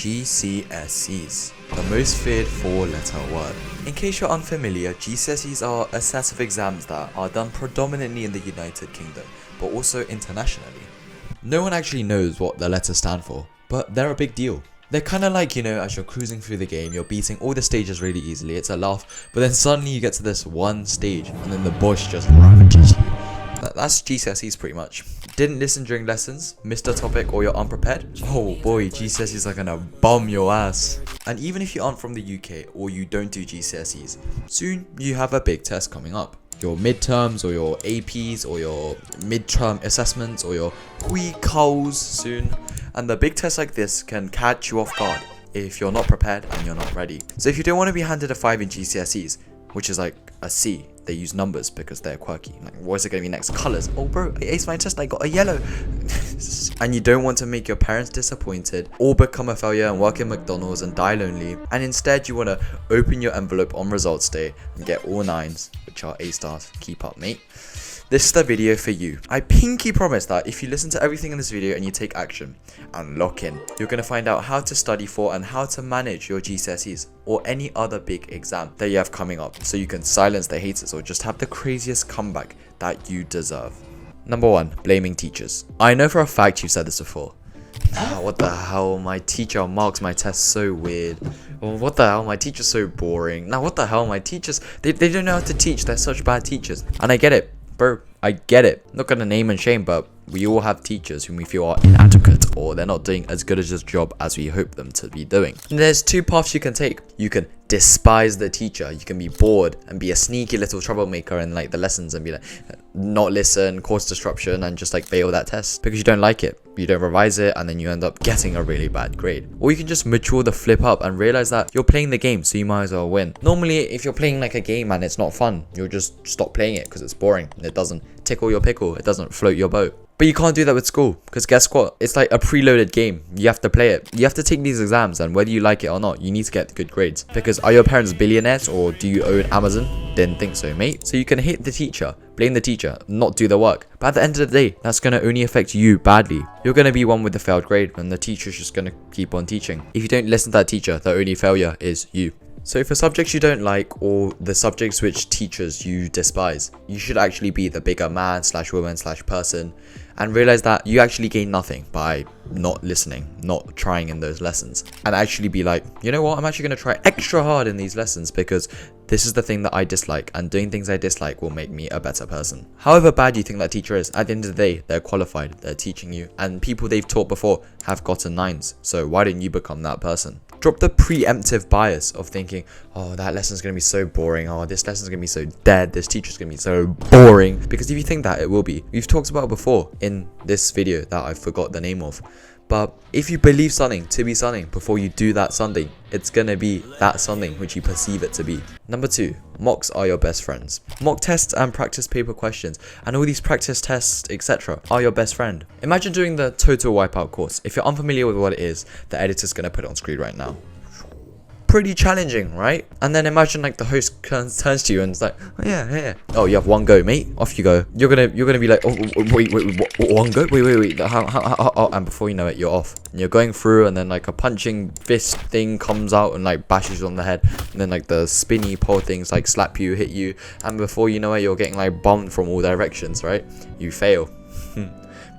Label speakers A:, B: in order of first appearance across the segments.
A: GCSEs, the most feared four-letter word. In case you're unfamiliar, GCSEs are a set of exams that are done predominantly in the United Kingdom, but also internationally. No one actually knows what the letters stand for, but they're a big deal. They're kind of like, as you're cruising through the game, you're beating all the stages really easily, it's a laugh, but then suddenly you get to this one stage, and then the boss just ravages you. That's GCSEs pretty much. Didn't listen during lessons, missed a topic, or you're unprepared? Oh boy, GCSEs are gonna bomb your ass. And even if you aren't from the UK or you don't do GCSEs, soon you have a big test coming up. Your midterms or your APs or your midterm assessments or your QCals soon. And the big tests like this can catch you off guard if you're not prepared and you're not ready. So if you don't want to be handed a 5 in GCSEs, which is like a C, they use numbers because they're quirky. Like, what is it going to be next? Colors. Oh bro, I aced my test, I got a yellow. And you don't want to make your parents disappointed or become a failure and work in McDonald's and die lonely. And instead you want to open your envelope on results day and get all 9s, which are A stars. Keep up, mate. This is the video for you. I pinky promise that if you listen to everything in this video and you take action and lock in, you're going to find out how to study for and how to manage your GCSEs or any other big exam that you have coming up, so you can silence the haters or just have the craziest comeback that you deserve. Number 1, blaming teachers. I know for a fact you've said this before. What the hell, my teacher marks my tests so weird. What the hell, my teacher's so boring. Now what the hell, my teachers, they don't know how to teach, they're such bad teachers. And I get it. Bro, I get it. Not gonna name and shame, but we all have teachers whom we feel are inadequate or they're not doing as good as this job as we hope them to be doing. And there's 2 paths you can take. You can despise the teacher. You can be bored and be a sneaky little troublemaker in like the lessons and be like, not listen, cause disruption and just like fail that test because you don't like it. You don't revise it and then you end up getting a really bad grade. Or you can just mature the flip up and realize that you're playing the game, so you might as well win. Normally, if you're playing like a game and it's not fun, you'll just stop playing it because it's boring and it doesn't tickle your pickle, it doesn't float your boat. But you can't do that with school because guess what? It's like a preloaded game. You have to play it. You have to take these exams and whether you like it or not, you need to get good grades. Because are your parents billionaires or do you own Amazon? Didn't think so, mate. So you can hate the teacher, blame the teacher, not do the work. But at the end of the day, that's going to only affect you badly. You're going to be one with the failed grade and the teacher's just going to keep on teaching. If you don't listen to that teacher, the only failure is you. So for subjects you don't like or the subjects which teachers you despise, you should actually be the bigger man / woman / person and realize that you actually gain nothing by not listening, not trying in those lessons, and actually be like, you know what, I'm actually going to try extra hard in these lessons because this is the thing that I dislike and doing things I dislike will make me a better person. However bad you think that teacher is, at the end of the day, they're qualified, they're teaching you, and people they've taught before have gotten 9s, so why don't you become that person? Drop the preemptive bias of thinking, oh, that lesson's going to be so boring, oh, this lesson's going to be so dead, this teacher's going to be so boring, because if you think that, it will be. We've talked about it before in this video that I forgot the name of. But if you believe something to be something before you do that something, it's gonna be that something which you perceive it to be. Number 2, mocks are your best friends. Mock tests and practice paper questions and all these practice tests, etc. are your best friend. Imagine doing the total wipeout course. If you're unfamiliar with what it is, the editor's gonna put it on screen right now. Pretty challenging, right? And then imagine like the host turns to you and it's like, oh yeah. Oh, you have 1 go, mate. Off you go. You're gonna be like, oh wait, what, 1 go? Wait. How? And before you know it, you're off. And you're going through, and then like a punching fist thing comes out and like bashes you on the head, and then like the spinny pole things like slap you, hit you, and before you know it, you're getting like bombed from all directions, right? You fail.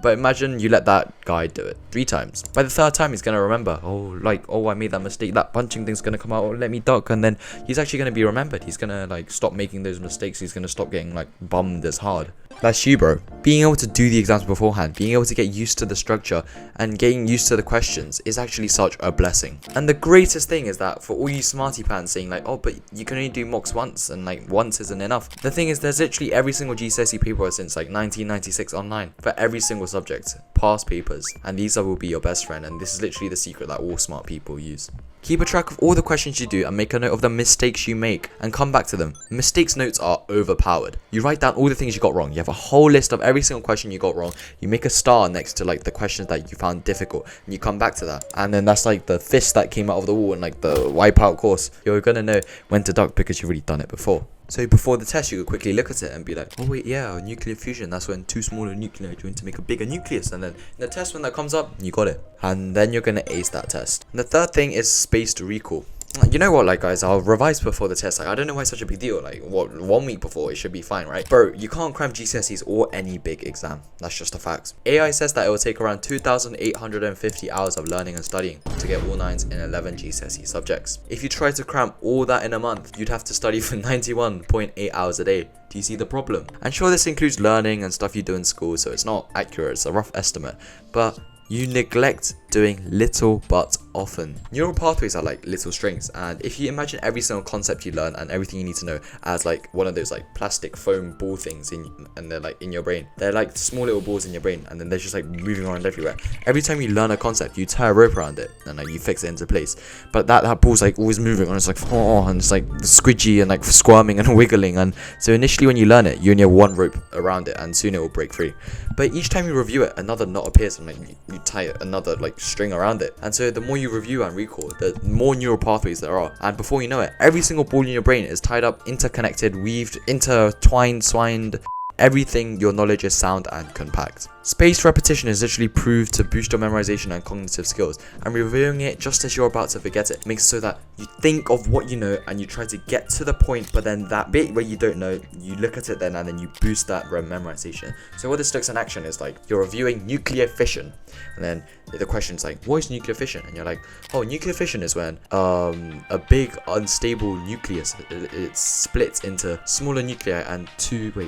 A: But imagine you let that guy do it 3 times. By the 3rd time, he's going to remember, oh, I made that mistake. That punching thing's going to come out. Oh, let me duck. And then he's actually going to be remembered. He's going to like stop making those mistakes. He's going to stop getting like bummed as hard. That's you, bro. Being able to do the exams beforehand, being able to get used to the structure and getting used to the questions is actually such a blessing. And the greatest thing is that for all you smarty pants saying like, oh, but you can only do mocks once and like once isn't enough. The thing is, there's literally every single GCSE paper since like 1996 online for every single subject, past papers, and these will be your best friend. And this is literally the secret that all smart people use. Keep a track of all the questions you do and make a note of the mistakes you make and come back to them. Mistakes notes are overpowered. You write down all the things you got wrong. You have a whole list of every single question you got wrong. You make a star next to like the questions that you found difficult and you come back to that. And then that's like the fist that came out of the wall and like the wipeout course. You're gonna know when to duck because you've already done it before. So before the test, you could quickly look at it and be like, oh wait, yeah, nuclear fusion, that's when two smaller nuclei join to make a bigger nucleus. And then in the test, when that comes up, you got it. And then you're gonna ace that test. And the third thing is spaced recall. You know what, like, guys, I'll revise before the test. Like, I don't know why it's such a big deal. Like, what, 1 week before, it should be fine, right? Bro, you can't cram GCSEs or any big exam. That's just a fact. AI says that it will take around 2,850 hours of learning and studying to get all 9s in 11 GCSE subjects. If you try to cram all that in a month, you'd have to study for 91.8 hours a day. Do you see the problem? And sure, this includes learning and stuff you do in school, so it's not accurate, it's a rough estimate. But you neglect doing little but often. Neural pathways are like little strings, and if you imagine every single concept you learn and everything you need to know as like one of those like plastic foam ball things and they're like in your brain. They're like small little balls in your brain, and then they're just like moving around everywhere. Every time you learn a concept, you tie a rope around it and like you fix it into place. But that ball's like always moving, and it's like and it's like squidgy and like squirming and wiggling. And so initially when you learn it, you only have one rope around it, and soon it will break free. But each time you review it, another knot appears, and like you tie another like string around it. And so the more you review and recall, the more neural pathways there are. And before you know it, every single ball in your brain is tied up, interconnected, weaved, intertwined, swined. Everything your knowledge is sound and compact. Spaced repetition is literally proved to boost your memorization and cognitive skills, and reviewing it just as you're about to forget it makes it so that you think of what you know and you try to get to the point, but then that bit where you don't know, you look at it then and then you boost that memorization. So what this looks in action is like you're reviewing nuclear fission, and then the question's like, what is nuclear fission? And you're like, oh, nuclear fission is when a big unstable nucleus, it splits into smaller nuclei and three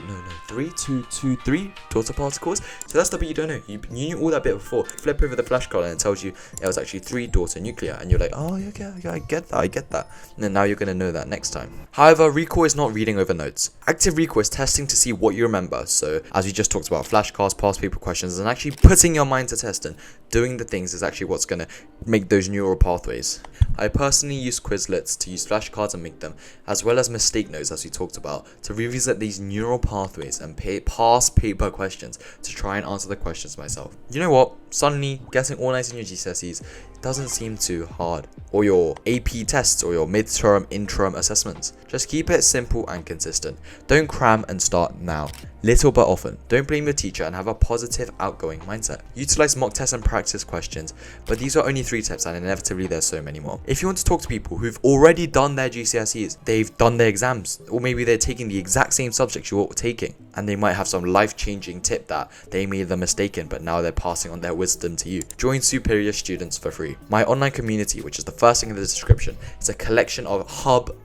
A: daughter particles. So that's the bit you don't know. You knew all that bit before. Flip over the flashcard and it tells you it was actually 3 daughter nuclei, and you're like, oh yeah, I get that. And then now you're gonna know that next time. However, recall is not reading over notes. Active recall is testing to see what you remember. So as we just talked about, flashcards, past paper questions, and actually putting your mind to test and doing the things is actually what's gonna make those neural pathways. I personally use Quizlets to use flashcards and make them, as well as mistake notes as we talked about, to revisit these neural pathways and past paper questions to try and answer the questions myself. You know what? Suddenly, getting all 9s in your GCSEs doesn't seem too hard, or your AP tests, or your midterm, interim assessments. Just keep it simple and consistent. Don't cram and start now. Little but often. Don't blame your teacher and have a positive, outgoing mindset. Utilize mock tests and practice questions, but these are only 3 tips and inevitably there's so many more. If you want to talk to people who've already done their GCSEs, they've done their exams, or maybe they're taking the exact same subjects you're taking, and they might have some life-changing tip that they made the mistake in, but now they're passing on their wisdom to you. Join Superior Students for free. My online community, which is the first thing in the description, is a collection of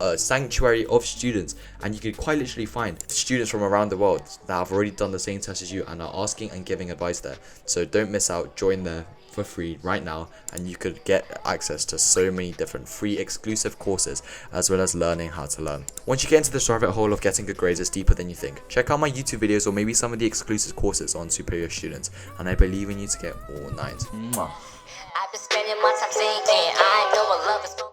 A: a sanctuary of students, and you can quite literally find students from around the world that have already done the same test as you and are asking and giving advice there. So don't miss out, join there for free right now, and you could get access to so many different free exclusive courses, as well as learning how to learn. Once you get into this rabbit hole of getting good grades, it's deeper than you think. Check out my YouTube videos or maybe some of the exclusive courses on Superior Students, and I believe in you to get all 9s.
B: I've been spending my time thinking, I know what love is.